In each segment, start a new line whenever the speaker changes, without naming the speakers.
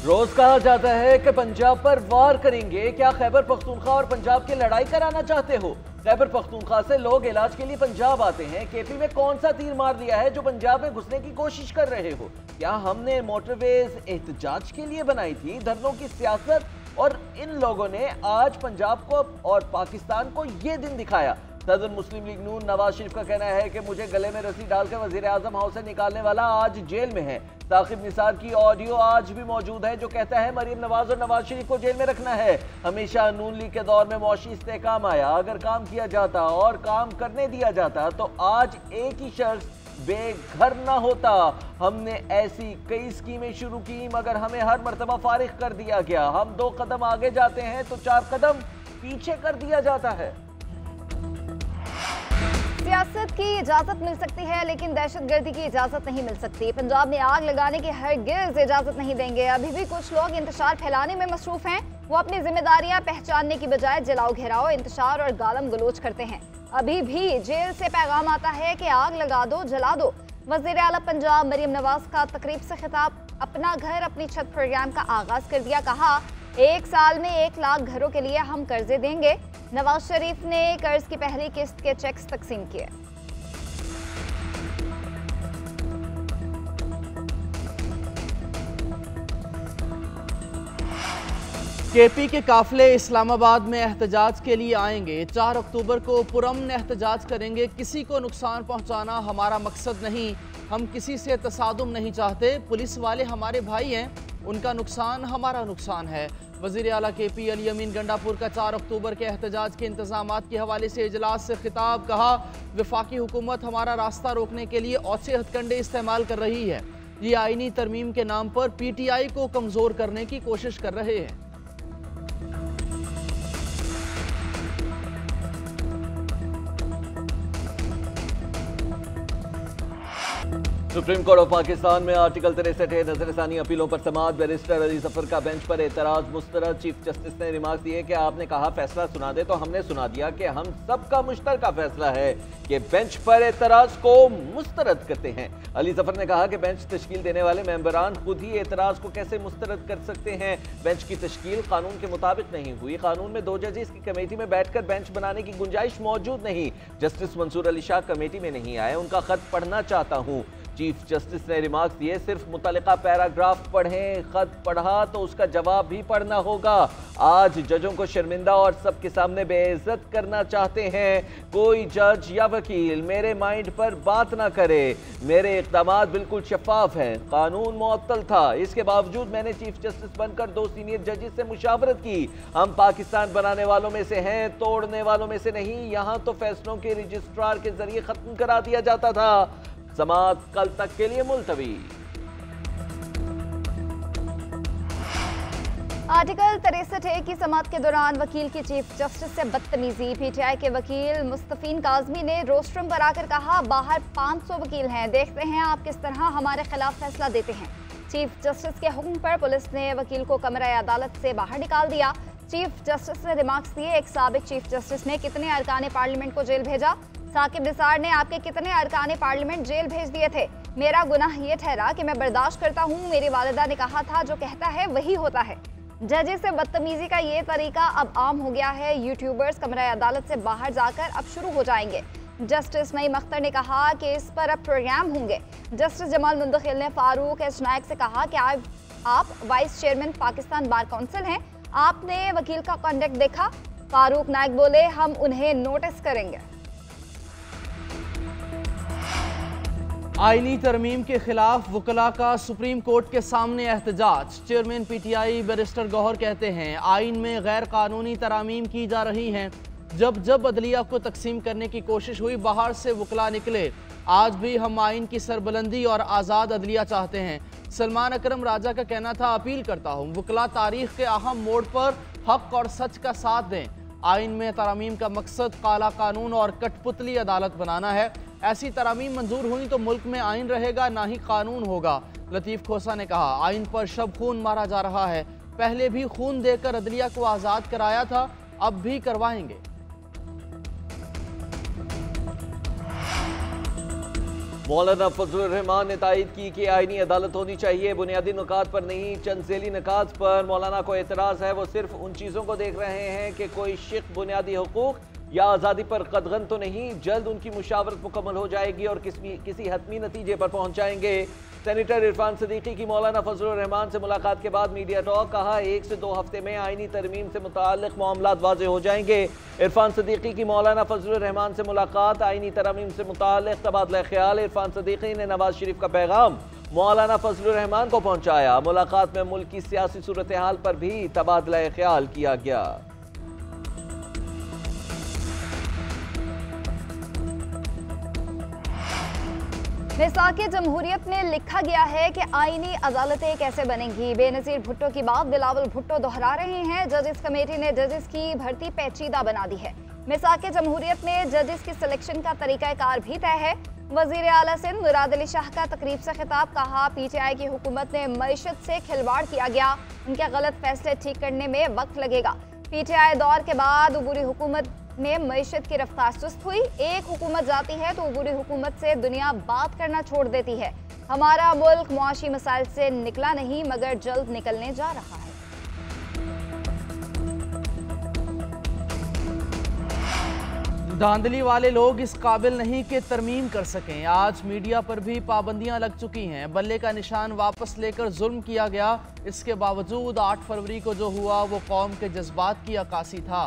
रोज कहा जाता है कि पंजाब पर वार करेंगे। क्या खैबर पख्तूनख्वा और पंजाब की लड़ाई कराना चाहते हो? खैबर पख्तूनख्वा से लोग इलाज के लिए पंजाब आते हैं। केपी में कौन सा तीर मार दिया है जो पंजाब में घुसने की कोशिश कर रहे हो? क्या हमने मोटरवेज एहतजाज के लिए बनाई थी? धरनों की सियासत और इन लोगों ने आज पंजाब को और पाकिस्तान को यह दिन दिखाया। सदर मुस्लिम लीग नून नवाज शरीफ का कहना है कि मुझे गले में रस्सी डालकर वजीर आजम हाउस से निकालने वाला आज जेल में है। साकिब निसार की ऑडियो आज भी मौजूद है जो कहता है मरीम नवाज और नवाज शरीफ को जेल में रखना है। हमेशा नून लीग के दौर में मौशी इस्तेहकाम आया। अगर काम किया जाता और काम करने दिया जाता तो आज एक ही शख्स बेघर ना होता। हमने ऐसी कई स्कीमें शुरू की मगर हमें हर मर्तबा फारिग कर दिया गया। हम 2 कदम आगे जाते हैं तो 4 कदम पीछे कर दिया जाता है।
सियासत की इजाजत मिल सकती है लेकिन दहशतगर्दी की इजाजत नहीं मिल सकती। पंजाब में आग लगाने की हरगिज़ इजाजत नहीं देंगे। अभी भी कुछ लोग इंतशार फैलाने में मसरूफ हैं। वो अपनी जिम्मेदारियां पहचानने की बजाय जलाओ घेराओ, इंतशार और गालम गलोच करते हैं। अभी भी जेल से पैगाम आता है कि आग लगा दो, जला दो। वज़ीर आला पंजाब मरीम नवाज का तकरीब से खिताब, अपना घर अपनी छत प्रोग्राम का आगाज कर दिया। कहा 1 साल में 1 लाख घरों के लिए हम कर्जे देंगे। नवाज शरीफ ने कर्ज की पहली किस्त के चेक्स तकसीम किए।
केपी के काफिले इस्लामाबाद में एहतजाज के लिए आएंगे। 4 अक्टूबर को पुरअमन एहतजाज करेंगे। किसी को नुकसान पहुंचाना हमारा मकसद नहीं। हम किसी से तसादुम नहीं चाहते। पुलिस वाले हमारे भाई हैं, उनका नुकसान हमारा नुकसान है। वज़ीर आला केपी अली अमीन गंडापुर का 4 अक्टूबर के एहतजाज के इंतजामात के हवाले से इजलास से खिताब। कहा वफाकी हुकूमत हमारा रास्ता रोकने के लिए औचे हथकंडे इस्तेमाल कर रही है। ये आईनी तरमीम के नाम पर PTI को कमज़ोर करने की कोशिश कर रहे हैं।
सुप्रीम कोर्ट ऑफ पाकिस्तान में आर्टिकल 63 नजरसानी अपीलों पर समाअत। बैरिस्टर अली जफर का बेंच पर एतराज मुस्तरद। चीफ जस्टिस ने रिमार्क दिए कि आपने कहा फैसला सुना दे तो हमने सुना दिया कि हम सबका मुश्तरका फैसला है कि बेंच पर एतराज को मुस्तरद करते हैं। अली जफर ने कहा कि बेंच तश्कील देने वाले मेंबरान खुद ही एतराज को कैसे मुस्तरद कर सकते हैं। बेंच की तश्कील कानून के मुताबिक नहीं हुई। कानून में 2 जजेस की कमेटी में बैठकर बेंच बनाने की गुंजाइश मौजूद नहीं। जस्टिस मंसूर अली शाह कमेटी में नहीं आए। उनका खत पढ़ना चाहता हूँ। चीफ जस्टिस ने रिमार्क दिए सिर्फ मुतल्लिका पैराग्राफ पढ़ें, खत पढ़ा तो उसका जवाब भी पढ़ना होगा। आज जजों को शर्मिंदा और सबके सामने बेइज्जत करना चाहते हैं। कोई जज या वकील मेरे माइंड पर बात ना करे। मेरे इक़दामात बिल्कुल शफाफ हैं। कानून मुअत्तल था, इसके बावजूद मैंने चीफ जस्टिस बनकर 2 सीनियर जजेस से मुशावरत की। हम पाकिस्तान बनाने वालों में से हैं, तोड़ने वालों में से नहीं। यहाँ तो फैसलों के रजिस्ट्रार के जरिए खत्म करा दिया जाता था। समाअत कल तक के लिए मुलतवी।
आर्टिकल 63A की समाअत के दौरान वकील की चीफ जस्टिस से बदतमीजी। PTI के वकील मुस्तफीन काज़मी ने रोस्ट्रम पर आकर कहा बाहर 500 वकील हैं, देखते हैं आप किस तरह हमारे खिलाफ फैसला देते हैं। चीफ जस्टिस के हुक्म पर पुलिस ने वकील को कमरा अदालत से बाहर निकाल दिया। चीफ जस्टिस ने रिमार्क्स दिए एक साबिक चीफ जस्टिस ने कितने अरकान पार्लियामेंट को जेल भेजा। साकिब निसार ने आपके कितने अरकान पार्लियामेंट जेल भेज दिए थे। मेरा गुनाह ये ठहरा कि मैं बर्दाश्त करता हूँ। मेरी वालिदा ने कहा था जो कहता है वही होता है। जजेस से बदतमीजी का ये तरीका अब आम हो गया है। यूट्यूबर्स कमरा अदालत से बाहर जाकर अब शुरू हो जाएंगे। जस्टिस नईम अख्तर ने कहा कि इस पर अब प्रोग्राम होंगे। जस्टिस जमाल मुंतखिल ने फारूक एस नायक से कहा कि आप vice chairman Pakistan bar council हैं, आपने वकील का कॉन्डक्ट देखा? फारूक नायक बोले हम उन्हें नोटिस करेंगे।
आईनी तरमीम के खिलाफ वकला का सुप्रीम कोर्ट के सामने एहतजाज। चेयरमैन PTI बैरिस्टर गौहर कहते हैं आइन में गैर कानूनी तरामीम की जा रही हैं। जब जब अदलिया को तकसीम करने की कोशिश हुई बाहर से वकला निकले। आज भी हम आइन की सरबलंदी और आज़ाद अदलिया चाहते हैं। सलमान अकरम राजा का कहना था अपील करता हूँ वकला तारीख के अहम मोड़ पर हक और सच का साथ दें। आइन में तरामीम का मकसद काला कानून और कठपुतली अदालत बनाना है। ऐसी तरामीम मंजूर हुई तो मुल्क में आइन रहेगा ना ही कानून होगा। लतीफ़ खोसा ने कहा आइन पर शब खून मारा जा रहा है। पहले भी खून देकर अदलिया को आज़ाद कराया था, अब भी करवाएंगे।
मौलाना फजलुर रहमान ने तायद की कि आईनी अदालत होनी चाहिए, बुनियादी नुकात पर नहीं, चंद ज़ैली नुकात पर मौलाना को एतराज़ है। वो सिर्फ उन चीज़ों को देख रहे हैं कि कोई शिक बुनियादी हुकूक या आज़ादी पर कदगन तो नहीं। जल्द उनकी मुशावरत मुकम्मल हो जाएगी और किसी हतमी नतीजे पर पहुँच जाएंगे। सेनेटर इरफान सदीकी की मौलाना फजलुर रहमान से मुलाकात के बाद मीडिया टॉक, कहा 1 से 2 हफ्ते में आईनी तरमीम से मुताल्लिक़ मामलात वाज़े हो जाएंगे। इरफान सदीकी की मौलाना फजलुर रहमान से मुलाकात, आईनी तरमीम से मुताल्लिक़ तबादला ख्याल। इरफान सदीकी ने नवाज शरीफ का पैगाम मौलाना फजलुर रहमान को पहुँचाया। मुलाकात में मुल्क की सियासी सूरत हाल पर भी तबादला ख्याल किया गया।
मिसाके जमहूरियत में लिखा गया है कि आईनी अदालतें कैसे बनेंगी। बेनज़ीर भुट्टो की बात बिलावल भुट्टो दोहरा रहे हैं। जजेस कमेटी ने जजेस की भर्ती पेचीदा बना दी है। मिसाके जमहूरियत में जजेस की सिलेक्शन का तरीक़ाकार भी तय है। वज़ीर आला सिंध मुराद अली शाह का तकरीब से खिताब, कहा PTI की हुकूमत ने मईशत से खिलवाड़ किया गया, उनके गलत फैसले ठीक करने में वक्त लगेगा। PTI दौर के बाद उबूरी हुकूमत में मईशत की रफ्तार सुस्त हुई। एक हुकूमत जाती है तो उबूरी हुकूमत से दुनिया बात करना छोड़ देती है। हमारा मुल्क मुआशी मसाइल से निकला नहीं मगर जल्द निकलने जा रहा है।
धांधली वाले लोग इस काबिल नहीं कि तरमीम कर सकें। आज मीडिया पर भी पाबंदियां लग चुकी हैं। बल्ले का निशान वापस लेकर जुल्म किया गया। इसके बावजूद 8 फरवरी को जो हुआ वो कौम के जज्बात की अक्कासी था।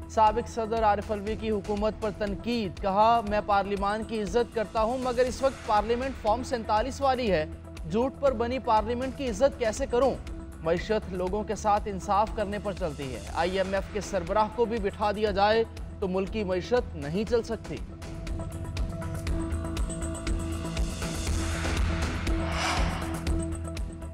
साबिक सदर आरिफ अलवी की हुकूमत पर तनकीद, कहा मैं पार्लिमान की इज्जत करता हूँ मगर इस वक्त पार्लियामेंट फॉर्म 47 वाली है, झूठ पर बनी पार्लियामेंट की इज्जत कैसे करूँ। मईशत लोगों के साथ इंसाफ करने पर चलती है। IMF के सरबराह को भी बिठा दिया जाए तो मुल्क की मईशत नहीं चल सकती।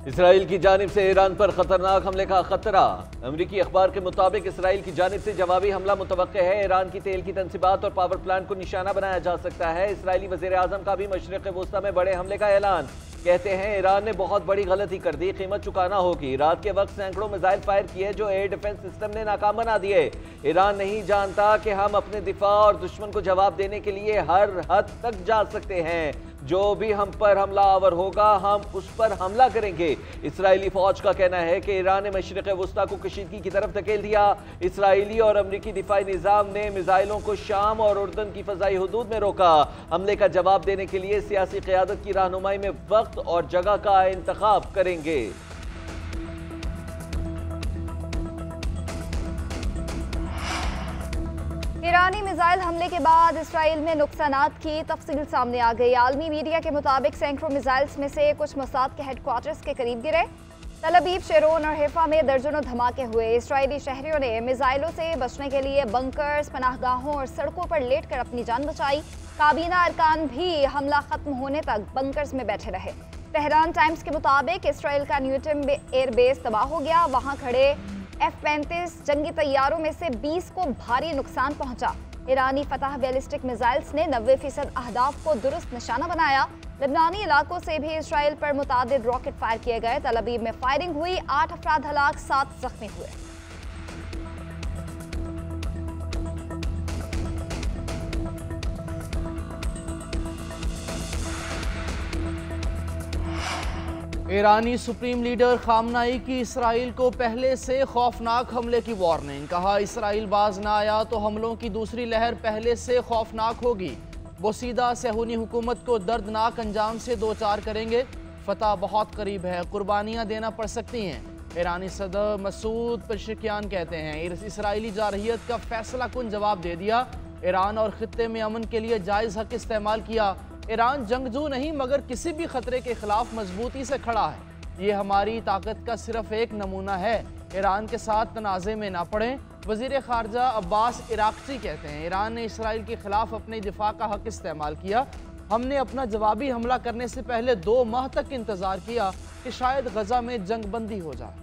इसराइल की जानिब से ईरान पर खतरनाक हमले का खतरा। अमरीकी अखबार के मुताबिक इसराइल की जानिब से जवाबी हमला मुतवक्के है। ईरान की तेल की तनसीबात और पावर प्लांट को निशाना बनाया जा सकता है। इसराइली वज़ीर आज़म का भी मशरिक़ वुस्ता में बड़े हमले का ऐलान। कहते हैं ईरान ने बहुत बड़ी गलती कर दी, कीमत चुकाना होगी। रात के वक्त सैकड़ों मिसाइल फायर किए जो एयर डिफेंस सिस्टम ने नाकाम बना दिए। ईरान नहीं जानता कि हम अपने दिफा और दुश्मन को जवाब देने के लिए हर हद तक जा सकते हैं। जो भी हम पर हमला आवर होगा हम उस पर हमला करेंगे। इसराइली फौज का कहना है कि ईरान ने मशरिक़ वुस्ता को कशीदगी की तरफ धकेल दिया। इसराइली और अमरीकी दिफाई निज़ाम ने मिसाइलों को शाम और उर्दन की फ़ज़ाई हुदूद में रोका। हमले का जवाब देने के लिए सियासी क़यादत की रहनुमाई में वक्त और जगह का इंतखाब करेंगे।
ईरानी मिसाइल हमले के बाद इसराइल में नुकसानात की तफसील सामने आ गई। आलमी मीडिया के मुताबिक सैकड़ों मिसाइल्स में से कुछ मोसाद के हेडक्वार्टर्स के करीब गिरे। तल अबीब, शेरोन और हैफा में दर्जनों धमाके हुए। इसराइली शहरियों ने मिसाइलों से बचने के लिए बंकर्स, पनाहगाहों और सड़कों पर लेट कर अपनी जान बचाई। काबीना अरकान भी हमला खत्म होने तक बंकर्स में बैठे रहे। तेहरान टाइम्स के मुताबिक इसराइल का न्यूटन एयरबेस तबाह हो गया। वहां खड़े F-35 जंगी तैयारों में से 20 को भारी नुकसान पहुंचा। ईरानी फतह बैलिस्टिक मिसाइल्स ने 90% अहदाफ को दुरुस्त निशाना बनाया। लबनानी इलाकों से भी इसराइल पर मुतादिद रॉकेट फायर किए गए। तल अबीब में फायरिंग हुई, 8 अफराद हलाक, 7 जख्मी हुए।
ईरानी सुप्रीम लीडर खामनाई की इसराइल को पहले से खौफनाक हमले की वार्निंग, कहा इसराइल बाज ना आया तो हमलों की दूसरी लहर पहले से खौफनाक होगी। वो सीधा सहूनी हुकूमत को दर्दनाक अंजाम से दो चार करेंगे। फतह बहुत करीब है, कुर्बानियाँ देना पड़ सकती हैं। ईरानी सदर मसूद पेशेकियान कहते हैं इसराइली जारहियत का फैसला कुन जवाब दे दिया। ईरान और खित्ते में अमन के लिए जायज़ हक इस्तेमाल किया। ईरान जंगजू नहीं मगर किसी भी खतरे के खिलाफ मजबूती से खड़ा है। ये हमारी ताकत का सिर्फ एक नमूना है। ईरान के साथ तनाज़े में ना पड़ें। वज़ीर ख़ारजा अब्बास इराक़ची कहते हैं ईरान ने इसराइल के खिलाफ अपने दिफा का हक इस्तेमाल किया। हमने अपना जवाबी हमला करने से पहले 2 माह तक इंतज़ार किया कि शायद गजा में जंगबंदी हो जाए।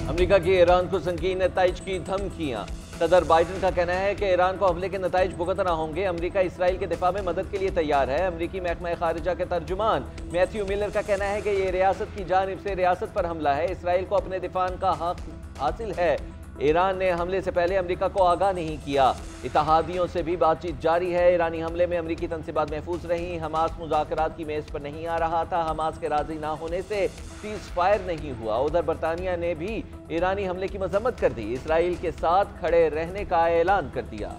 अमेरिका की ईरान को संगीन नताइज की धमकियां। सदर बाइडन का कहना है कि ईरान को हमले के नताइज भुगतना होंगे। अमेरिका इसराइल के दिफा में मदद के लिए तैयार है। अमेरिकी महकमा खारिजा के तर्जुमान मैथ्यू मिलर का कहना है कि ये रियासत की जानिब से रियासत पर हमला है। इसराइल को अपने दिफा का हक हासिल है। ईरान ने हमले से पहले अमेरिका को आगाह नहीं किया। इत्तेहादियों से भी बातचीत जारी है। ईरानी हमले में अमेरिकी तंसीबात महफूज रहीं। हमास मुज़ाकरात की मेज़ पर नहीं आ रहा था। हमास के राजी ना होने से सीज़ फायर नहीं हुआ। उधर बरतानिया ने भी ईरानी हमले की मजम्मत कर दी। इसराइल के साथ खड़े रहने का ऐलान कर दिया।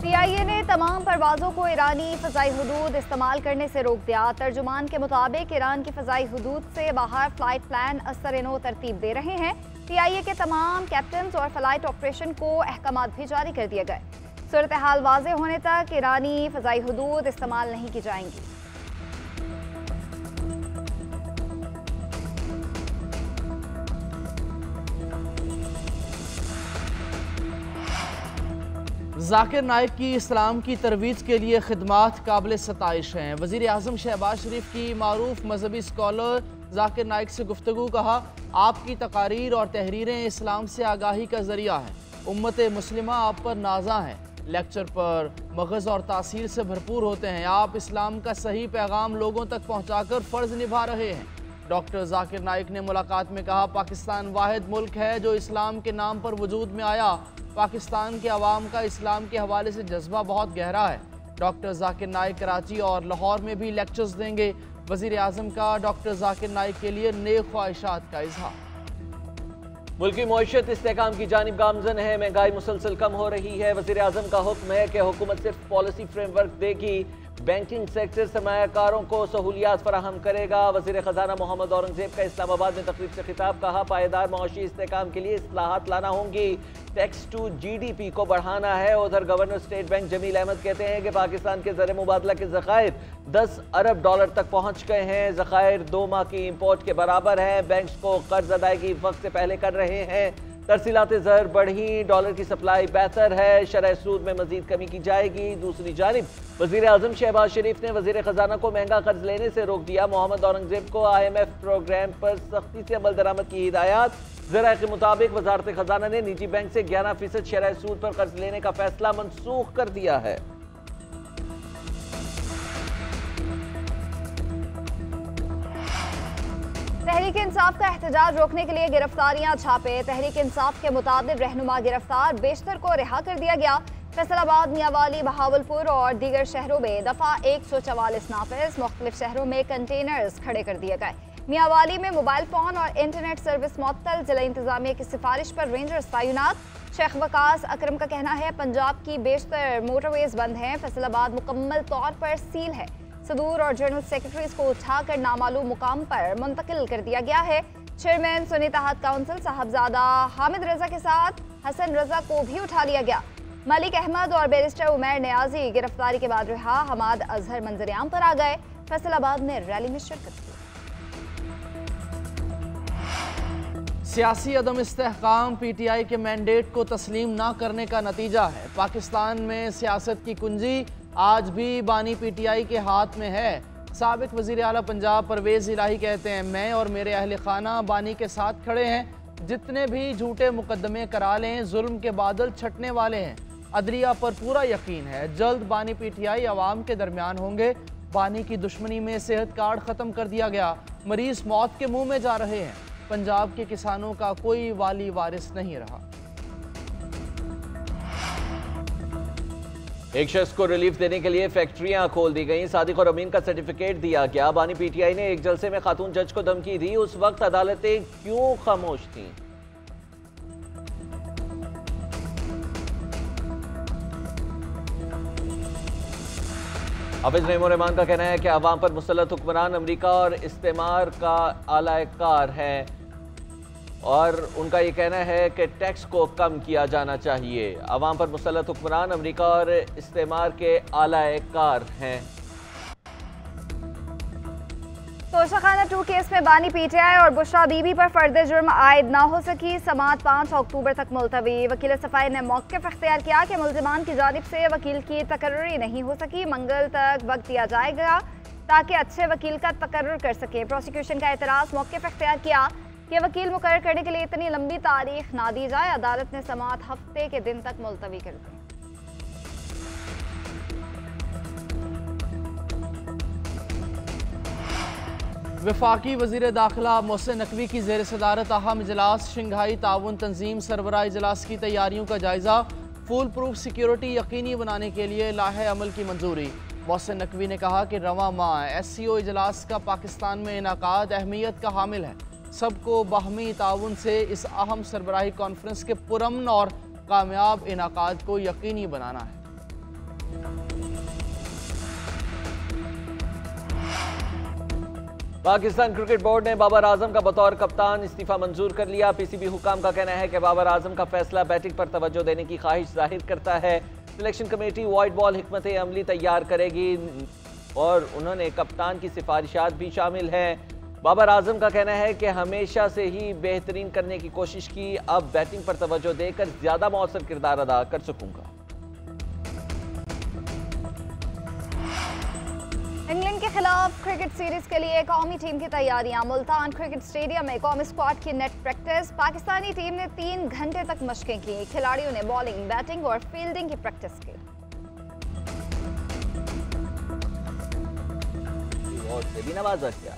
CIA ने तमाम परवाज़ों को ईरानी फ़ज़ाई हुदूद इस्तेमाल करने से रोक दिया। तर्जुमान के मुताबिक ईरान की फ़ज़ाई हुदूद से बाहर फ़्लाइट प्लान असर-ए-नो तरतीब दे रहे हैं। CIA के तमाम कैप्टन और फ़्लाइट ऑपरेशन को अहकामात भी जारी कर दिए गए। सूरत हाल वाज़ेह होने तक ईरानी फ़ज़ाई हुदूद इस्तेमाल नहीं की जाएंगी।
जाकिर नाइक की इस्लाम की तरवीज के लिए खिदमात काबिल सताइश हैं। वज़ीर आज़म शहबाज शरीफ की मारूफ मजहबी स्कॉलर जाकिर नाइक से गुफ्तगू। कहा, आपकी तकारीर और तहरीरें इस्लाम से आगाही का ज़रिया हैं। उम्मत मुस्लिमा आप पर नाजा है। लेक्चर पर मगज़ और तासीर से भरपूर होते हैं। आप इस्लाम का सही पैगाम लोगों तक पहुँचाकर फ़र्ज़ निभा रहे हैं। डॉक्टर जाकिर नाइक ने मुलाकात में कहा, पाकिस्तान वाहिद मुल्क है जो इस्लाम के नाम पर वजूद में आया। पाकिस्तान के अवाम का इस्लाम के हवाले से जज्बा बहुत गहरा है। डॉक्टर जाकिर नाइक कराची और लाहौर में भी लेक्चर्स देंगे। वज़ीर आज़म का डॉक्टर जाकिर नाइक के लिए नेक ख्वाहिशात का इज़हार।
मुल्की मईशत इस्तेहकाम की जानिब गामज़न है। महंगाई मुसलसल कम हो रही है। वज़ीर आज़म का हुक्म है कि हुकूमत सिर्फ पॉलिसी फ्रेमवर्क देगी। बैंकिंग सेक्टर सरमायाकारों को सहूलियात फराहम करेगा। वज़ीर ख़जाना मोहम्मद औरंगज़ेब का इस्लामाबाद में तकरीब से खिताब। कहा, पायदार मआशी इस्तेहकाम के लिए इस्लाहात लाना होंगी। टैक्स टू GDP को बढ़ाना है। उधर governor State Bank Jameel Ahmad कहते हैं कि पाकिस्तान के ज़र मुबादला के ज़खायर 10 अरब डॉलर तक पहुँच गए हैं। ज़खायर 2 माह की इम्पोर्ट के बराबर है। बैंक्स को कर्ज अदायगी वक्त से पहले कर रहे हैं। तरसीलात ज़र बढ़ी। डॉलर की सप्लाई बेहतर है। शरह सूद में मजीद कमी की जाएगी। दूसरी जानिब वज़ीर आज़म शहबाज शरीफ ने वज़ीर ख़जाना को महंगा कर्ज लेने से रोक दिया। मोहम्मद औरंगज़ेब को IMF प्रोग्राम पर सख्ती से अमल दरामद की हिदायत। ज़रा के मुताबिक वज़ारत ख़जाना ने निजी बैंक से 11% शरह सूद पर कर्ज लेने का फैसला मनसूख कर दिया है।
तहरीक इंसाफ का एहतजाज रोकने के लिए गिरफ्तारियां छापे। तहरीक इंसाफ के मुताबिक रहनुमा गिरफ्तार, बेशतर को रिहा कर दिया गया। फैसलाबाद, मियांवाली, बहावलपुर और दीगर शहरों में दफ़ा 144 नाफिज। मुख्तलिफ शहरों में कंटेनर्स खड़े कर दिए गए। मियांवाली में मोबाइल फ़ोन और इंटरनेट सर्विस मुअत्तल। जिला इंतजामिया की सिफारिश पर रेंजर्स तैनात। शेख वकास अकरम का कहना है, पंजाब की बेशतर मोटरवेज बंद हैं। फैसलाबाद मुकम्मल तौर पर सील है। सदूर और जनरल सेक्रेटरीज को उठाकर नामालूम मुकाम पर मुंतकिल कर दिया गया है। चेयरमैन सुन्नी तहत काउंसिल साहबजादा हामिद रजा के साथ हसन रजा को भी उठा लिया गया। मलिक अहमद और बैरिस्टर उमैर नियाजी गिरफ्तारी के बाद रिहा। हमाद अजहर मंजरियाम पर आ गए। फैसलाबाद में रैली में शिरकत की।
सियासी अदम इस्तेहकाम PTI के मैंडेट को तस्लीम ना करने का नतीजा है। पाकिस्तान में सियासत की कुंजी आज भी बानी PTI के हाथ में है। साबिक वज़ीर आला पंजाब परवेज़ इलाही कहते हैं, मैं और मेरे अहल खाना बानी के साथ खड़े हैं। जितने भी झूठे मुकदमे करा लें, जुल्म के बादल छटने वाले हैं। अदलिया पर पूरा यकीन है, जल्द बानी PTI अवाम के दरमियान होंगे। बानी की दुश्मनी में सेहत कार्ड ख़त्म कर दिया गया। मरीज मौत के मुंह में जा रहे हैं। पंजाब के किसानों का कोई वाली वारिस नहीं रहा।
एक शख्स को रिलीफ देने के लिए फैक्ट्रियां खोल दी गईं। सादिक और अमीन का सर्टिफिकेट दिया गया। बानी PTI ने एक जलसे में खातून जज को धमकी दी। उस वक्त अदालतें क्यों खामोश थीं? हाफिज नईमुर-रहमान का कहना है कि अवाम पर मुसल्लत हुक्मरान अमरीका और इस्तेमार का आलाकार है और उनका ये कहना है कि टैक्स को कम किया जाना चाहिए। अवाम पर मुसल्लत हुक्मरान अमरीका और इस्तेमार के आलाकार हैं।
तोशाखाना 2 केस में बानी PTI और बुशरा बीबी पर फर्द जुर्म आयद ना हो सकी। समाअत 5 अक्टूबर तक मुलतवी। वकील सफाई ने मौक़िफ़ इख्तियार किया कि मुल्ज़िमान की जानिब से वकील की तकर्री नहीं हो सकी। मंगल तक वक्त दिया जाएगा ताकि अच्छे वकील का तकर्रुर कर सके। प्रोसिक्यूशन का एतराज़ मौक़िफ़ इख्तियार किया कि वकील मुकर्रर करने के लिए इतनी लंबी तारीख ना दी जाए। अदालत ने समाअत हफ्ते के दिन तक मुलतवी कर दी।
वफाकी वज़ीर दाखिला मोहसिन नकवी की ज़ेर सदारत अहम इजलास शंघाई ताउन तंजीम सरबराह इजलास की तैयारियों का जायज़ा। फुल प्रूफ सिक्योरिटी यकीनी बनाने के लिए लाहे अमल की मंजूरी। मोहसिन नकवी ने कहा कि रवां माह SCO इजलास का पाकिस्तान में इनाकाद अहमियत का हामिल है। सबको बाहमी ताउन से इस अहम सरबराही कॉन्फ्रेंस के पुरअमन और कामयाब इनाकाद को यकीनी बनाना है।
पाकिस्तान क्रिकेट बोर्ड ने बाबर आजम का बतौर कप्तान इस्तीफा मंजूर कर लिया। PCB हुकाम का कहना है कि बाबर आजम का फैसला बैटिंग पर तवज्जो देने की ख्वाहिश जाहिर करता है। सिलेक्शन कमेटी वाइट बॉल हिकमत अमली तैयार करेगी और उन्होंने कप्तान की सिफारिशात भी शामिल हैं। बाबर आजम का कहना है कि हमेशा से ही बेहतरीन करने की कोशिश की, अब बैटिंग पर तवज्जो देकर ज्यादा मौसर किरदार अदा कर सकूंगा।
इंग्लैंड के खिलाफ क्रिकेट सीरीज के लिए कौमी टीम की तैयारियां। मुल्तान क्रिकेट स्टेडियम में कौमी स्क्वाड की नेट प्रैक्टिस। पाकिस्तानी टीम ने 3 घंटे तक मशकें की। खिलाड़ियों ने बॉलिंग, बैटिंग और फील्डिंग की प्रैक्टिस की।
और से भी नवाजा किया।